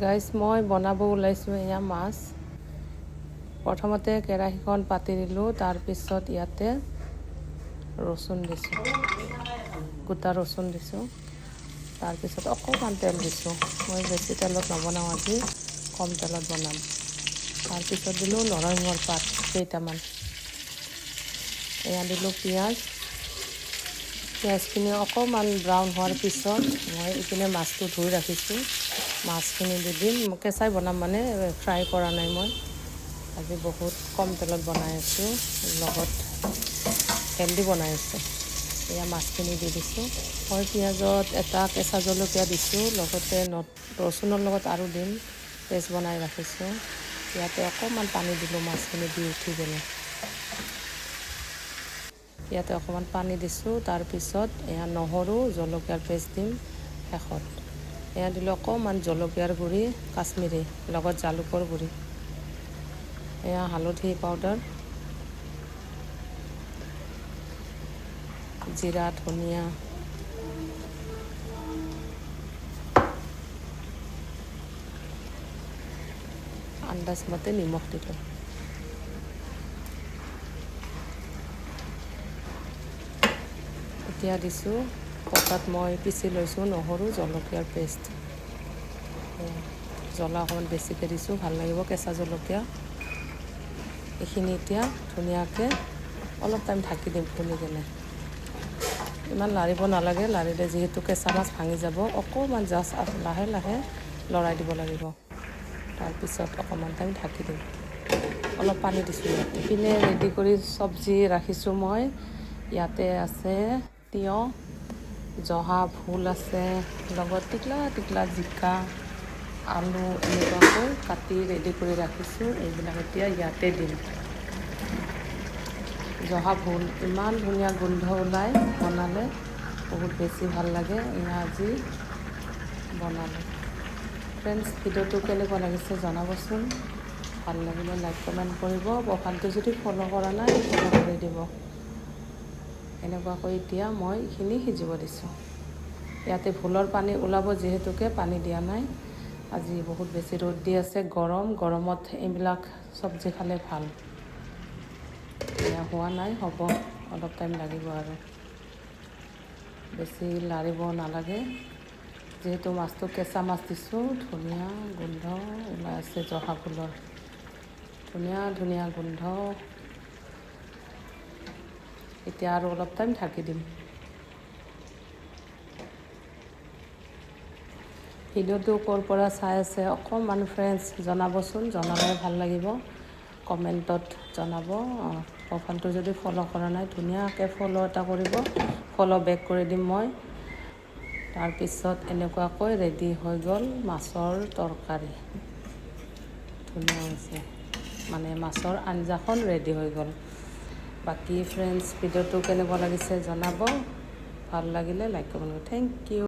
Guys মই বনাব ওলাইছোঁ এয়া মাছ। প্ৰথমতে কেৰাহীখন পাতি দিলোঁ, তাৰপিছত ইয়াতে ৰচুন দিছোঁ, গোটা ৰচুন দিছোঁ। তাৰপিছত অকণমান তেল দিছোঁ, মই বেছি তেলত নবনাওঁ আজি, কম তেলত বনাম। তাৰপিছত দিলোঁ নৰসিংহৰ পাত কেইটামান, এয়া দিলোঁ পিঁয়াজখিনি অকণমান ব্ৰাউন হোৱাৰ পিছত মই এইপিনে মাছটো ধুই ৰাখিছোঁ, মাছখিনি দি দিম। কেঁচাই বনাম মানে ফ্ৰাই কৰা নাই মই, আজি বহুত কম তেলত বনাই আছোঁ, লগত হেল্ডি বনাই আছোঁ। এয়া মাছখিনি দি দিছোঁ। মই পিঁয়াজত এটা কেঁচা জলকীয়া দিছোঁ, লগতে ৰচুনৰ লগত আৰু দিম, পেষ্ট বনাই ৰাখিছোঁ। ইয়াতে অকণমান পানী দিলোঁ মাছখিনি দি উঠি কিনে, ইয়াতে অকণমান পানী দিছোঁ। তাৰপিছত এয়া নহৰু জলকীয়াৰ পেষ্ট দিম শেষত। এয়া দিলোঁ অকণমান জলকীয়াৰ গুড়ি কাশ্মীৰী, লগত জালুকৰ গুড়ি, এয়া হালধি পাউডাৰ, জিৰা ধনিয়া, আন্দাজ মতে নিমখ দিলোঁ। এতিয়া দিছোঁ পটাত মই পিচি লৈছোঁ নহৰু জলকীয়াৰ পেষ্ট, জ্বলা অকণমান বেছিকৈ দিছোঁ, ভাল লাগিব কেঁচা জলকীয়া। এইখিনি এতিয়া ধুনীয়াকৈ অলপ টাইম ঢাকি দিম খুলি কিনে। ইমান লাৰিব নালাগে, লাৰিলে যিহেতু কেঁচা মাছ ভাঙি যাব, অকণমান জাষ্ট লাহে লাহে লৰাই দিব লাগিব। তাৰপিছত অকণমান টাইম ঢাকি দিম, অলপ পানী দিছোঁ ইয়াতে। ইপিনে ৰেডি কৰি চব্জি ৰাখিছোঁ মই, ইয়াতে আছে তিয়ঁহ, জহা ভোল আছে, লগত টিকলা টিকলা জিকা, আলু এনেকুৱাকৈ কাটি ৰেডি কৰি ৰাখিছোঁ। এইবিলাক এতিয়া ইয়াতে দিম। জহা ভোল ইমান ধুনীয়া গোন্ধ ওলায়, বনালে বহুত বেছি ভাল লাগে। এয়া আজি বনালোঁ। ফ্ৰেণ্ডছ, ভিডিঅ'টো কেনেকুৱা লাগিছে জনাবচোন। ভাল লাগিলে লাইক কমেণ্ট কৰিব। প্ৰফাইলটো যদি ফ'ল' কৰা নাই ফ'ল' কৰি দিব। এনেকুৱাকৈ এতিয়া মই এইখিনি সিজিব দিছোঁ। ইয়াতে ভোলৰ পানী ওলাব যিহেতুকে পানী দিয়া নাই। আজি বহুত বেছি ৰ'দ দি আছে, গৰমত এইবিলাক চব্জি খালে ভাল। এয়া হোৱা নাই, হ'ব, অলপ টাইম লাগিব আৰু। বেছি লাৰিব নালাগে, যিহেতু মাছটো কেঁচা মাছ দিছোঁ। ধুনীয়া গোন্ধ ওলাই আছে জহা ভোলৰ, ধুনীয়া ধুনীয়া গোন্ধ। এতিয়া আৰু অলপ টাইম ঢাকি দিম। ভিডিঅ'টো ক'ৰ পৰা চাই আছে অকণমান ফ্ৰেণ্ডছ জনাবচোন, জনালে ভাল লাগিব। কমেণ্টত জনাব। প্ৰফাইলটো যদি ফ'ল' কৰা নাই ধুনীয়াকৈ ফ'ল' এটা কৰিব, ফ'ল' বেক কৰি দিম মই। তাৰপিছত এনেকুৱাকৈ ৰেডি হৈ গ'ল মাছৰ তৰকাৰী। ধুনীয়া হৈছে, মানে মাছৰ আঞ্জাখন ৰেডি হৈ গ'ল। বাকী ফ্ৰেণ্ডছ, ভিডিঅ'টো কেনেকুৱা লাগিছে জনাব। ভাল লাগিলে লাইক কৰিব। Thank U.